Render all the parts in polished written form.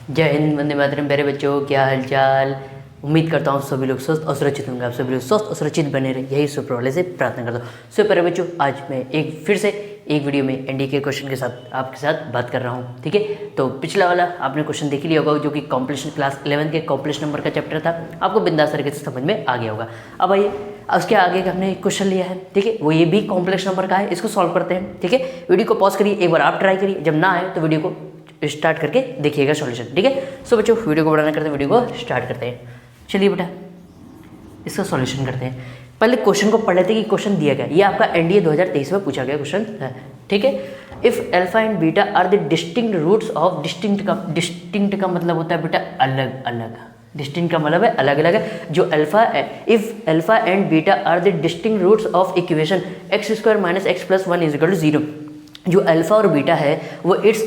जय हिंद, वंदे मातरम। प्यारे बच्चों, क्या हालचाल। उम्मीद करता हूँ सभी लोग स्वस्थ और सुरक्षित होंगे। आप सभी लोग स्वस्थ और सुरक्षित बने रहे, यही सुपर वाले से प्रार्थना करता हूँ। सो प्यारे बच्चों, आज मैं फिर से एक वीडियो में एनडीए के क्वेश्चन के साथ आपके साथ बात कर रहा हूँ। ठीक है, तो पिछला वाला आपने क्वेश्चन देख लिया होगा, जो कि कॉम्प्लीशन क्लास 11 के कॉम्प्लीशन नंबर का चैप्टर था। आपको बिंदास तरीके से समझ में आ गया होगा। अब आइए, उसके आगे का हमने एक क्वेश्चन लिया है। ठीक है, वो ये भी कॉम्प्लेक्स नंबर का है, इसको सॉल्व करते हैं। ठीक है, वीडियो को पॉज करिए, एक बार आप ट्राई करिए, जब ना आए तो वीडियो को स्टार्ट करके देखिएगा सॉल्यूशन। ठीक है, सो बच्चों वीडियो को बढ़ाना करते हैं, वीडियो को स्टार्ट करते हैं। चलिए बेटा, इसका सॉल्यूशन करते हैं। पहले क्वेश्चन को पढ़ लेते हैं कि क्वेश्चन दिया गया। ये आपका एनडीए 2023 में पूछा गया क्वेश्चन है। ठीक है, if alpha and beta are the distinct roots of distinct का मतलब होता है बेटा अलग अलग। डिस्टिंक्ट का मतलब है अलग अलग है। जो if alpha and beta are the distinct roots of equation x² - x + 1 = 0। जो अल्फा और बीटा है वो इट्स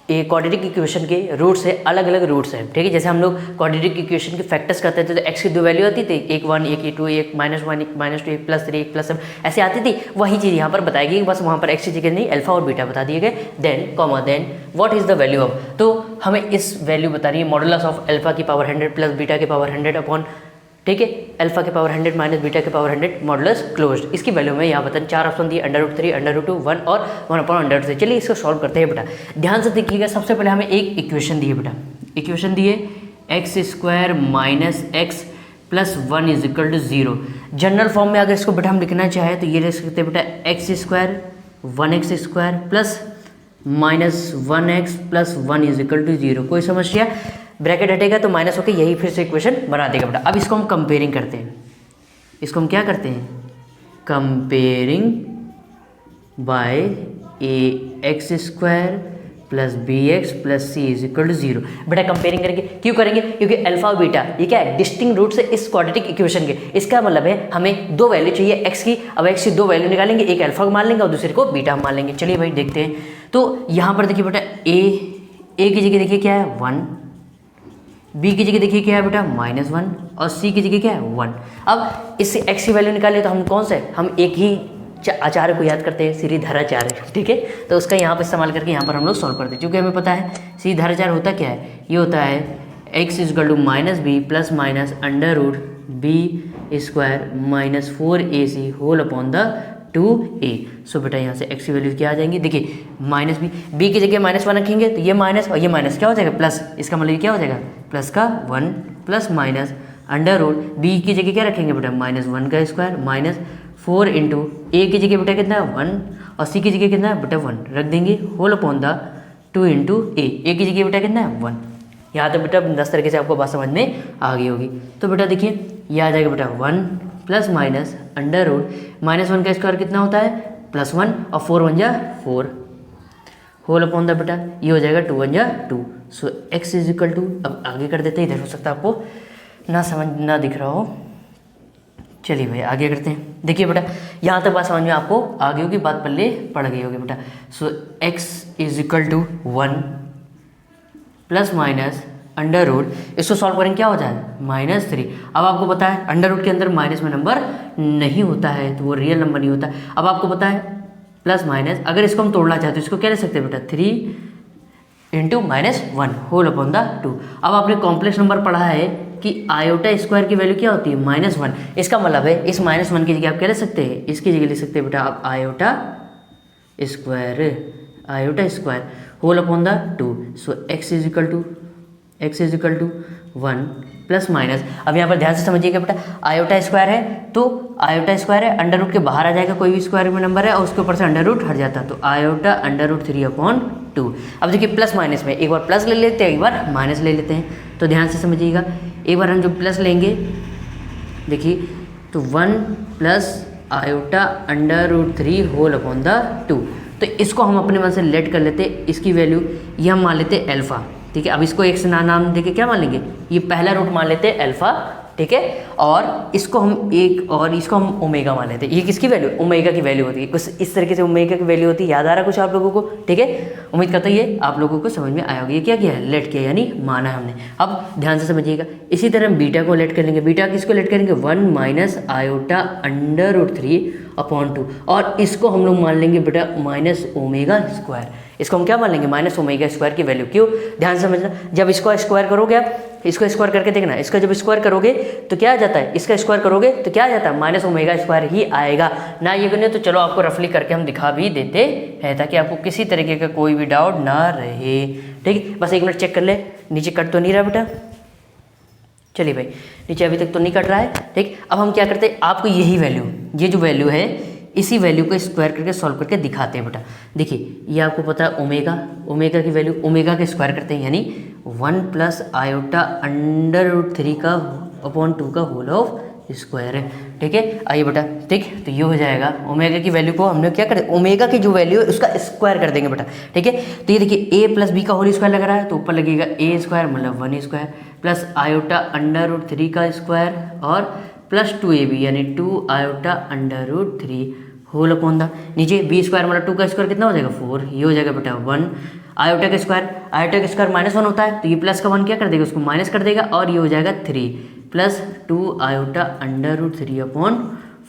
क्वाड्रेटिक इक्वेशन के रूट्स है, अलग अलग रूट्स हैं। ठीक है, जैसे हम लोग क्वाड्रेटिक इक्वेशन के फैक्टर्स करते थे तो x की दो वैल्यू आती थी, एक 1 एक 2 एक -1 एक -2 एक +3 एक +7 ऐसे आती थी। वही चीज़ यहाँ पर बताई गई, बस वहाँ पर x की जगह नहीं अल्फा और बीटा बता दिए गए। Then what is the value of, तो हमें इस वैल्यू बतानी है मॉडुलस ऑफ अल्फा की पावर 100 प्लस बीटा की पावर 100 अपॉन, ठीक है, अल्फा के पावर 100 माइनस बीटा के पावर 100 मॉडुलस क्लोज्ड। इसकी वैल्यू में यहाँ बताएं 4 ऑप्शन दिए, √3 √2 1 और 1/√3। चलिए इसको सॉल्व करते हैं बेटा। ध्यान से देखिएगा, सबसे पहले हमें एक इक्वेशन दी है बेटा। इक्वेशन दी है x² - x + 1 = 0। जनरल फॉर्म में अगर इसको बेटा हम लिखना चाहें तो ये लिख सकते हैं बेटा x² 1x² प्लस -1x + 1 = 0। कोई समस्या? ब्रैकेट हटेगा तो माइनस होकर यही फिर से इक्वेशन बना देगा बेटा। अब इसको हम कंपेयरिंग करते हैं। इसको हम क्या करते हैं? Comparing by ax² + bx + c = 0। बेटा कंपेयरिंग करेंगे, क्यों करेंगे? क्योंकि अल्फा और बीटा ये क्या है? डिस्टिंक्ट रूट से इस क्वाड्रेटिक इक्वेशन के। इसका मतलब है हमें दो वैल्यू चाहिए x की। अब x की दो वैल्यू निकालेंगे, एक अल्फा को मान लेंगे और दूसरे को बीटा मान लेंगे। चलिए भाई देखते हैं। तो यहाँ पर देखिए बेटा, a की जगह देखिए क्या है 1, b की जगह देखिए क्या है बेटा -1 और c की जगह क्या है 1। अब इससे x की वैल्यू निकाले तो हम कौन से, हम एक ही आचार्य को याद करते हैं, श्रीधराचार्य। ठीक है, तो उसका यहाँ पर इस्तेमाल करके यहाँ पर हम लोग सॉल्व करते हैं। क्योंकि हमें पता है श्रीधराचार्य होता क्या है, ये होता है x = -b + -√b² - 4ac whole upon the 2a। So बेटा यहाँ से x की वैल्यू क्या आ जाएंगी? देखिए -b, b की जगह -1 रखेंगे तो ये माइनस और ये माइनस क्या हो जाएगा प्लस। इसका मतलब ये क्या हो जाएगा प्लस का 1 प्लस माइनस √b की जगह क्या रखेंगे बेटा -1 का स्क्वायर -4 इंटू a की जगह बेटा कितना है 1 और c की जगह कितना है बेटा 1 रख देंगे whole upon the 2 into a की जगह बेटा कितना है 1। यहाँ तक बेटा 10 तरीके से आपको बात समझ में आ गई होगी। तो बेटा देखिए ये आ जाएगा बेटा 1 प्लस माइनस -1 का स्क्वायर कितना होता है +1 और 4 1 जा 4 होल अपॉन द बेटा ये हो जाएगा 2 1 जा 2। सो x = अब आगे कर देते हैं, इधर हो सकता है आपको ना दिख रहा हो। चलिए भाई आगे करते हैं। देखिए बेटा यहाँ तक बात समझ में आपको आ गई होगी, बात पल्ले पड़ गई होगी बेटा। सो x = 1 प्लस माइनस √, इसको सॉल्व करेंगे क्या हो जाए -3। अब आपको पता है अंडर रूट के अंदर माइनस में नंबर नहीं होता है तो वो रियल नंबर नहीं होता। अब आपको पता है प्लस माइनस, अगर इसको हम तोड़ना चाहते हैं तो इसको क्या ले सकते हैं बेटा 3 इंटू -1 होल अपॉन द 2। अब आपने कॉम्प्लेक्स नंबर पढ़ा है कि आयोटा स्क्वायर की वैल्यू क्या होती है -1। इसका मतलब है इस -1 की जगह आप क्या ले सकते हैं, इसकी जगह ले सकते हैं बेटा आप iota square whole upon the 2। So x = 1 plus minus. अब यहाँ पर ध्यान से समझिएगा बेटा, आयोटा स्क्वायर है तो आयोटा स्क्वायर है, अंडर रूट के बाहर आ जाएगा, कोई भी स्क्वायर में नंबर है और उसके ऊपर से अंडर रूट हट जाता है तो आयोटा √3/2। अब देखिए प्लस माइनस में एक बार प्लस ले लेते हैं, एक बार माइनस ले लेते हैं। तो ध्यान से समझिएगा, एक बार हम जो प्लस लेंगे देखिए तो 1 plus iota √3 whole upon the 2। तो इसको हम अपने मन से लेट कर लेते, इसकी वैल्यू ये हम मान लेते अल्फा। ठीक है, अब इसको एक से नाम देके क्या मान लेंगे, ये पहला रूट मान लेते हैं अल्फा। ठीक है, और इसको हम ओमेगा मान लेते हैं। ये किसकी वैल्यू, ओमेगा की वैल्यू होती है। कुछ इस तरीके से ओमेगा की वैल्यू होती है। याद आ रहा कुछ आप लोगों को? ठीक है, उम्मीद करता हूँ ये आप लोगों को समझ में आया होगा। ये क्या किया है, लेट किया यानी माना है हमने। अब ध्यान से समझिएगा, इसी तरह हम बीटा को लेट कर लेंगे। बीटा किसको लेट करेंगे 1 माइनस आयोटा √3/2 और इसको हम लोग मान लेंगे बेटा -ω²। इसको हम क्या मान लेंगे, माइनस ओमेगा स्क्वायर की वैल्यू। क्यों, ध्यान से समझना, जब इसको स्क्वायर करोगे आप, इसको स्क्वायर करके देखना, इसका जब स्क्वायर करोगे तो क्या आ जाता है, इसका स्क्वायर करोगे तो क्या आ जाता है, माइनस ओमेगा स्क्वायर ही आएगा ना। ये करने तो चलो आपको रफली करके हम दिखा भी देते हैं ताकि आपको किसी तरीके का कोई भी डाउट ना रहे। ठीक है, बस एक मिनट चेक कर ले, नीचे कट तो नहीं रहा बेटा। चलिए भाई, नीचे अभी तक तो नहीं कट रहा है। ठीक, अब हम क्या करते हैं, आपको यही वैल्यू, ये जो वैल्यू है इसी वैल्यू को स्क्वायर करके सॉल्व करके दिखाते हैं बेटा। देखिए ये आपको पता है ओमेगा, ओमेगा की वैल्यू ओमेगा के स्क्वायर करते हैं, यानी 1 प्लस आयोटा अंडर रूट 3 का अपॉन 2 का होल ऑफ स्क्वायर है। ठीक है, आइए बेटा, ठीक, तो ये हो जाएगा ओमेगा की वैल्यू को हमने क्या करें, ओमेगा की जो वैल्यू है उसका स्क्वायर कर देंगे बेटा। ठीक है, तो ये देखिए a प्लस बी का होल स्क्वायर लग रहा है तो ऊपर लगेगा a स्क्वायर मतलब 1 square plus iota under root 3 का स्क्वायर और प्लस 2ab यानी 2 iota under root 3 whole upon the नीचे b स्क्वायर मतलब 2 का स्क्वायर कितना हो जाएगा 4, ये हो जाएगा बेटा 1। आयोटा का स्क्वायर, आयोटा का स्क्वायर -1 होता है तो ये प्लस का 1 क्या कर देगा, उसको माइनस कर देगा और ये हो जाएगा 3 plus 2 iota under root 3 upon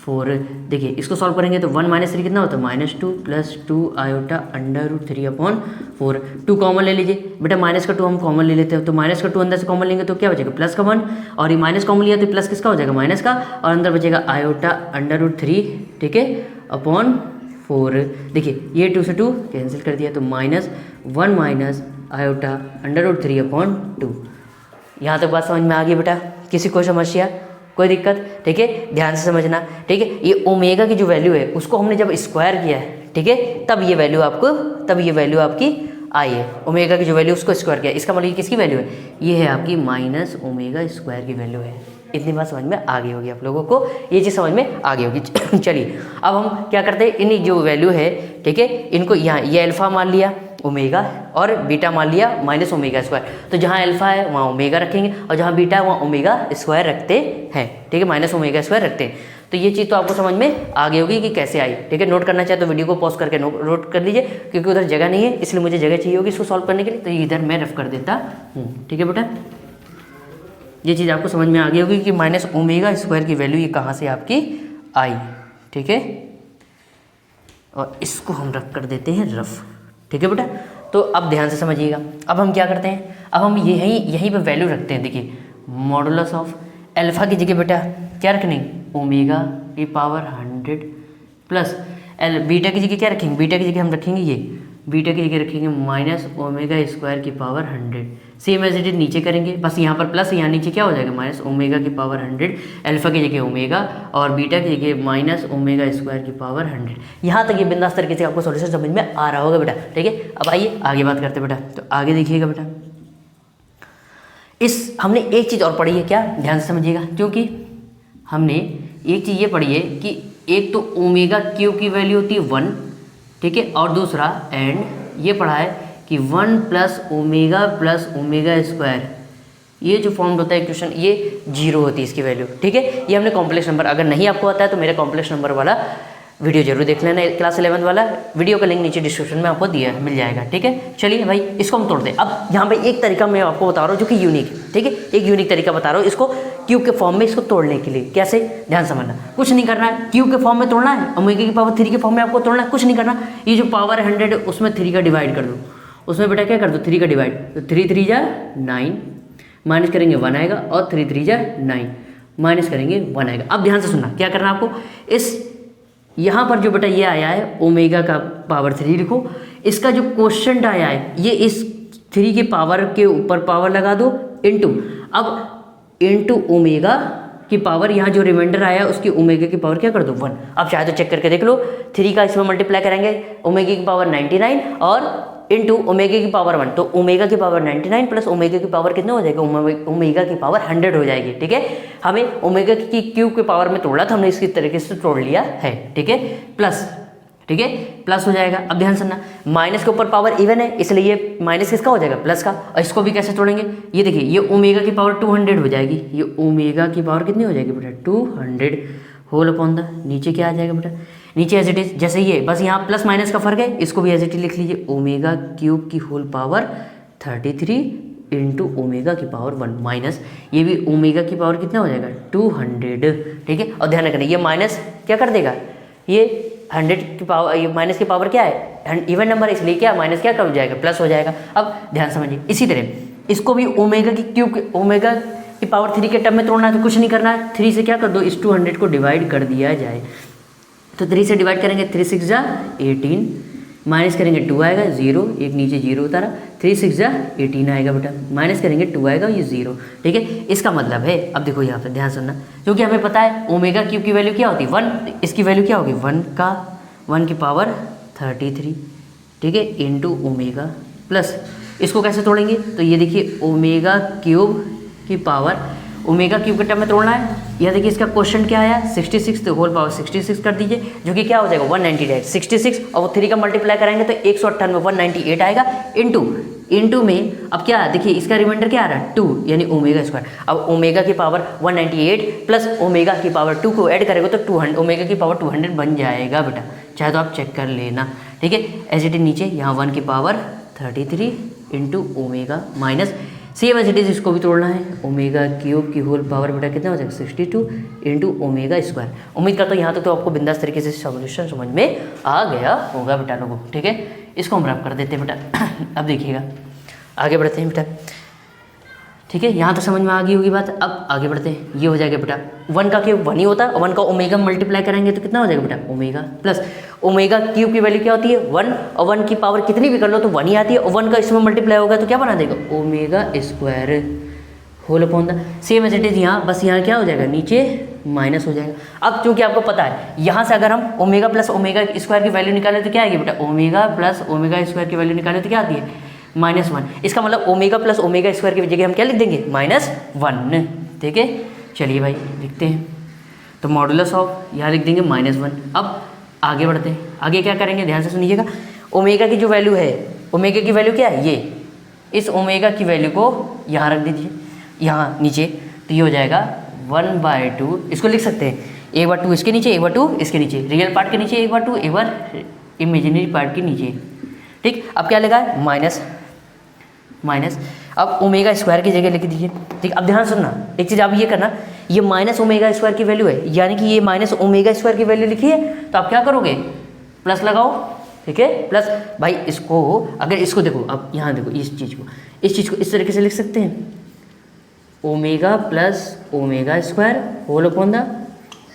4। देखिए इसको सॉल्व करेंगे तो 1 माइनस 3 कितना होता है -2 plus 2 iota under root 3 upon 4। 2 common ले लीजिए बेटा, माइनस का 2 हम कॉमन ले लेते हैं तो माइनस का 2 अंदर से कॉमन लेंगे तो क्या बचेगा प्लस का 1 और ये माइनस कॉमन लिया तो प्लस किसका हो जाएगा, माइनस का, और अंदर बचेगा आयोटा अंडर रूट 3, ठीक है, अपॉन 4। देखिए ये 2 से 2 कैंसिल कर दिया तो -1 minus iota under root 3 upon 2। यहाँ तक बात समझ में आ गई बेटा, किसी को समस्या कोई दिक्कत? ठीक है, ध्यान से समझना। ठीक है, ये ओमेगा की जो वैल्यू है उसको हमने जब स्क्वायर किया है, ठीक है, तब ये वैल्यू आपकी आई है। ओमेगा की जो वैल्यू उसको स्क्वायर किया, इसका मतलब ये किसकी वैल्यू है, ये है आपकी माइनस ओमेगा स्क्वायर की वैल्यू है। इतनी बात समझ में आ गई होगी आप लोगों को, ये चीज़ समझ में आ गई होगी। चलिए अब हम क्या करते हैं, इन जो वैल्यू है, ठीक है, इनको यहाँ ये अल्फा मान लिया ओमेगा और बीटा मान लिया माइनस ओमेगा स्क्वायर, तो जहाँ अल्फा है वहाँ ओमेगा रखेंगे और जहाँ बीटा है वहाँ ओमेगा स्क्वायर रखते हैं। ठीक है, माइनस ओमेगा स्क्वायर रखते हैं। तो ये चीज़ तो आपको समझ में आ गई होगी कि कैसे आई। ठीक है, नोट करना चाहे तो वीडियो को पॉज करके नोट कर लीजिए, क्योंकि उधर जगह नहीं है इसलिए मुझे जगह चाहिए होगी इसको सॉल्व करने के लिए, तो इधर मैं रफ कर देता हूँ। ठीक है बेटा, ये चीज़ आपको समझ में आ गई होगी कि माइनस ओमेगा स्क्वायर की वैल्यू ये कहाँ से आपकी आई। ठीक है, और इसको हम रख कर देते हैं रफ। ठीक है बेटा, तो अब ध्यान से समझिएगा, अब हम क्या करते हैं, अब हम यहीं पे वैल्यू रखते हैं। देखिए मॉडुलस ऑफ अल्फा की जगह बेटा क्या रखनी, ओमेगा की पावर 100 प्लस बीटा की जगह क्या रखेंगे, बीटा की जगह हम रखेंगे ये, बीटा की जगह रखेंगे माइनस ओमेगा स्क्वायर की power 100। Same as it is नीचे करेंगे, बस यहाँ पर प्लस, यहाँ नीचे क्या हो जाएगा माइनस ओमेगा की पावर 100, अल्फा की जगह ओमेगा और बीटा की जगह माइनस ओमेगा स्क्वायर की पावर 100। यहाँ तक ये बिंदास तरीके से आपको सॉल्यूशन समझ में आ रहा होगा बेटा। ठीक है, अब आइए आगे बात करते हैं बेटा। तो आगे देखिएगा बेटा, इस हमने एक चीज़ और पढ़ी है, क्या, ध्यान से समझिएगा, क्योंकि हमने एक चीज़ ये पढ़ी है कि एक तो ओमेगा क्यू की वैल्यू होती है 1, ठीक है, और दूसरा एंड ये पढ़ा है कि 1 प्लस ओमेगा स्क्वायर, ये जो फॉर्म होता है इक्वेशन, ये 0 होती है इसकी वैल्यू। ठीक है, ये हमने कॉम्प्लेक्स नंबर, अगर नहीं आपको आता है तो मेरे कॉम्प्लेक्स नंबर वाला वीडियो जरूर देख लेना, क्लास 11 वाला वीडियो का लिंक नीचे डिस्क्रिप्शन में आपको दिया मिल जाएगा। ठीक है, चलिए भाई इसको हम तोड़ दें। अब यहाँ पे एक तरीका मैं आपको बता रहा हूँ जो कि यूनिक है। ठीक है, एक यूनिक तरीका बता रहा हूँ इसको क्यूब के फॉर्म में इसको तोड़ने के लिए। कैसे, ध्यान समझना, कुछ नहीं करना है, क्यूब के फॉर्म में तोड़ना है, ओमेगा की पावर 3 के फॉर्म में आपको तोड़ना है, कुछ नहीं करना। ये जो पावर 100 उसमें 3 का डिवाइड कर दो, उसमें बेटा क्या कर दो 3 का डिवाइड, तो 3 3 जा 9, माइनस करेंगे 1 आएगा और 3 3 जा 9, माइनस करेंगे 1 आएगा। अब ध्यान से सुनना, क्या करना आपको, इस यहाँ पर जो बेटा ये आया है ओमेगा का पावर 3 लिखो, इसका जो क्वोशंट आया है ये इस 3 के पावर के ऊपर पावर लगा दो इनटू, अब इनटू ओमेगा की पावर, यहाँ जो रिमाइंडर आया उसकी ओमेगा की पावर क्या कर दो 1। अब चाहे तो चेक करके देख लो, 3 का इसमें मल्टीप्लाई करेंगे, ओमेगा की पावर 99 और इनटू ओमेगा की पावर 1, तो ओमेगा की पावर 99 प्लस ओमेगा की पावर कितना हो जाएगा, ओमेगा की पावर 100 हो जाएगी। ठीक है, हमें ओमेगा की क्यूब के पावर में तोड़ा था हमने, इसकी तरीके से तोड़ लिया है। ठीक है, प्लस, ठीक है, प्लस हो जाएगा। अब ध्यान सुनना, माइनस के ऊपर पावर इवन है इसलिए ये माइनस किसका हो जाएगा, प्लस का। और इसको भी कैसे तोड़ेंगे, ये देखिए, ये ओमेगा की पावर 200 हो जाएगी, ये ओमेगा की पावर कितनी हो जाएगी बेटा 200 होल अपॉन द, नीचे क्या आ जाएगा बेटा, नीचे एज इट इज जैसे ये, बस यहाँ प्लस माइनस का फर्क है, इसको भी एज इट इज लिख लीजिए, ओमेगा क्यूब की होल पावर 33 इंटू ओमेगा की पावर 1 माइनस, ये भी ओमेगा की पावर कितना हो जाएगा 200। ठीक है, और ध्यान रखना ये माइनस क्या कर देगा, ये 100 की पावर, माइनस की पावर क्या है, इवन नंबर है, इसलिए क्या माइनस क्या कम हो जाएगा, प्लस हो जाएगा। अब ध्यान समझिए, इसी तरह इसको भी ओमेगा की क्यूब, ओमेगा की पावर 3 के टर्म में तोड़ना है तो कुछ नहीं करना है, 3 से क्या कर दो, इस 200 को डिवाइड कर दिया जाए। तो 3 से डिवाइड करेंगे, 3 6 जा 18, माइनस करेंगे 2 आएगा 0, एक नीचे 0 उतारा, 3 6 जा 18 आएगा बेटा, माइनस करेंगे 2 आएगा, ये 0। ठीक है, इसका मतलब है, अब देखो यहाँ पर ध्यान सुनना, क्योंकि हमें पता है ओमेगा क्यूब की वैल्यू क्या होती है 1, इसकी वैल्यू क्या होगी 1 की पावर 33, ठीक है, इंटू ओमेगा प्लस, इसको कैसे तोड़ेंगे, तो ये देखिए ओमेगा क्यूब की पावर, ओमेगा क्यूब के टर्म में तोड़ना है। यह देखिए इसका क्वेश्चन क्या आया 66, तो होल पावर 66 कर दीजिए, जो कि क्या हो जाएगा 198, 66 और वो 3 का मल्टीप्लाई कराएंगे तो 198 198 आएगा, इंटू में अब क्या देखिए इसका रिमाइंडर क्या आ रहा है 2, यानी ओमेगा स्क्वायर। अब ओमेगा की पावर 198 प्लस ओमेगा की पावर 2 को ऐड करेंगे तो 200, ओमेगा की पावर 200 बन जाएगा बेटा, चाहे तो आप चेक कर लेना। ठीक है, एज इट इज नीचे यहाँ 1 की power 33 into omega minus, same as it is इसको भी तोड़ना है, ओमेगा क्यूब की होल पावर बेटा कितना हो जाएगा 62 इंटू ओमेगा स्क्वायर। उम्मीद करता हूँ यहाँ तक तो आपको बिंदास तरीके से सॉल्यूशन समझ में आ गया होगा बेटा लोगों। ठीक है, इसको हम रब कर देते हैं बेटा। अब देखिएगा आगे बढ़ते हैं बेटा। ठीक है, यहाँ तक समझ में आ गई होगी बात। अब आगे बढ़ते हैं, ये हो जाएगा बेटा 1 का क्यूब 1 ही होता है, 1 का ओमेगा मल्टीप्लाई करेंगे तो कितना हो जाएगा बेटा ओमेगा प्लस, ओमेगा क्यूब की वैल्यू क्या होती है 1, और 1 की पावर कितनी भी कर लो तो 1 ही आती है, और 1 का इसमें मल्टीप्लाई होगा तो क्या बना देगा omega square whole upon the, same as it is यहाँ, बस यहाँ क्या हो जाएगा नीचे माइनस हो जाएगा। अब क्योंकि आपको पता है यहाँ से अगर हम ओमेगा प्लस ओमेगा स्क्वायर की वैल्यू निकालें तो क्या आएगी बेटा, ओमेगा प्लस ओमेगा स्क्वायर की वैल्यू निकालें तो क्या आती है -1। इसका मतलब ओमेगा प्लस ओमेगा स्क्वायर की जगह हम क्या लिख देंगे -1। ठीक है, चलिए भाई लिखते हैं, तो मॉडुलस ऑफ यहाँ लिख देंगे -1। अब आगे बढ़ते हैं, आगे क्या करेंगे ध्यान से सुनिएगा, ओमेगा की जो वैल्यू है, ओमेगा की वैल्यू क्या है ये, इस ओमेगा की वैल्यू को यहाँ रख दीजिए, यहाँ नीचे, तो ये हो जाएगा 1/2, इसको लिख सकते हैं 1/2 इसके नीचे, 1/2 इसके नीचे, रियल पार्ट के नीचे 1/2, एक बार इमेजिनरी पार्ट के नीचे। ठीक, अब क्या लगा माइनस, अब ओमेगा स्क्वायर की जगह लिख दीजिए। ठीक, अब ध्यान सुनना, एक चीज़ आप ये करना, ये माइनस ओमेगा स्क्वायर की वैल्यू है, यानी कि ये माइनस ओमेगा स्क्वायर की वैल्यू लिखी है, तो आप क्या करोगे प्लस लगाओ। ठीक है, प्लस भाई इसको, अगर इसको देखो, अब यहाँ देखो इस चीज़ को इस तरीके से लिख सकते हैं, omega plus omega square whole upon the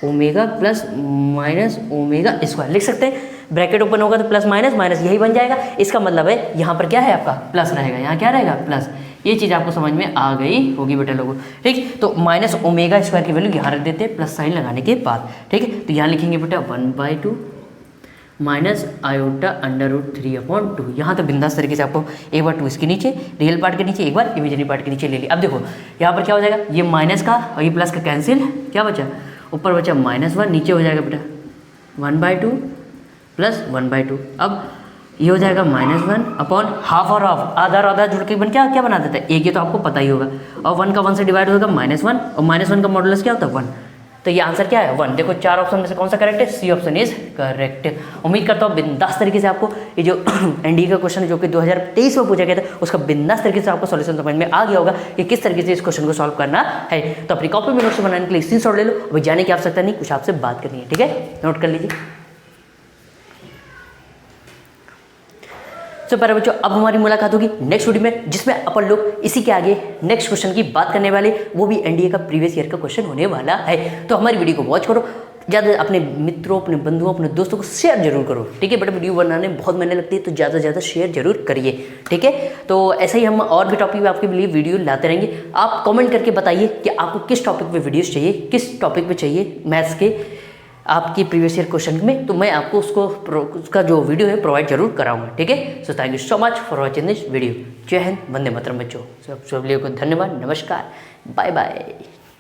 omega plus minus omega square लिख सकते हैं। ब्रैकेट ओपन होगा तो प्लस माइनस माइनस यही बन जाएगा, इसका मतलब है यहाँ पर क्या है आपका प्लस रहेगा, यहाँ क्या रहेगा प्लस। ये चीज़ आपको समझ में आ गई होगी बेटा लोगों। ठीक, तो माइनस ओमेगा स्क्वायर की वैल्यू यहाँ रख देते हैं प्लस साइन लगाने के बाद। ठीक है, तो यहाँ लिखेंगे बेटा 1/2 माइनस आयोटा √3/2। यहाँ तो बिंदास तरीके से आपको 1/2 इसके नीचे, रियल पार्ट के नीचे, एक बार इमेजिनरी पार्ट के नीचे ले लिया। अब देखो यहाँ पर क्या हो जाएगा, ये माइनस का और ये प्लस का कैंसिल, क्या बचा ऊपर बचा -1, नीचे हो जाएगा बेटा 1/2 प्लस 1/2। अब ये हो जाएगा -1 अपॉन हाफ और हाफ, आधा और आधा जुड़ के बन क्या बना देता है एक, ये तो आपको पता ही होगा, और 1 का 1 से डिवाइड होगा -1, और -1 का मॉडुलस क्या होता है 1, तो ये आंसर क्या है 1। देखो 4 ऑप्शन में से कौन सा करेक्ट है, सी ऑप्शन इज करेक्ट। उम्मीद करता हूँ बिंदास तरीके से आपको ये जो एनडीए का क्वेश्चन जो कि 2023 में पूछा गया था उसका बिंदास तरीके से आपको सॉल्यूशन समझ में आ गया होगा कि किस तरीके से इस क्वेश्चन को सॉल्व करना है। तो अपनी कॉपी में नोट्स बनाने के लिए स्क्रीनशॉट ले लो, अभी जाने की आवश्यकता नहीं, कुछ आपसे बात करनी है। ठीक है, नोट कर लीजिए। तो प्यारे बच्चों, अब हमारी मुलाकात होगी नेक्स्ट वीडियो में, जिसमें अपन लोग इसी के आगे नेक्स्ट क्वेश्चन की बात करने वाले, वो भी एनडीए का प्रीवियस ईयर का क्वेश्चन होने वाला है। तो हमारी वीडियो को वॉच करो, ज़्यादा अपने मित्रों, अपने बंधुओं, अपने दोस्तों को शेयर जरूर करो। ठीक है बेटा, वीडियो बनाने में बहुत मेहनत लगती है, तो ज़्यादा से ज़्यादा शेयर जरूर करिए। ठीक है, तो ऐसे ही हम और भी टॉपिक पे आपके लिए वीडियो लाते रहेंगे। आप कमेंट करके बताइए कि आपको किस टॉपिक पे वीडियोस चाहिए, किस टॉपिक पे चाहिए मैथ्स के आपकी प्रीवियस ईयर क्वेश्चन में, तो मैं आपको उसका जो वीडियो है प्रोवाइड जरूर कराऊंगा। ठीक है, so thank you so much for watching this video. जय हिंद, वंदे मातरम बच्चों, सब लोगों को धन्यवाद, नमस्कार, बाय बाय।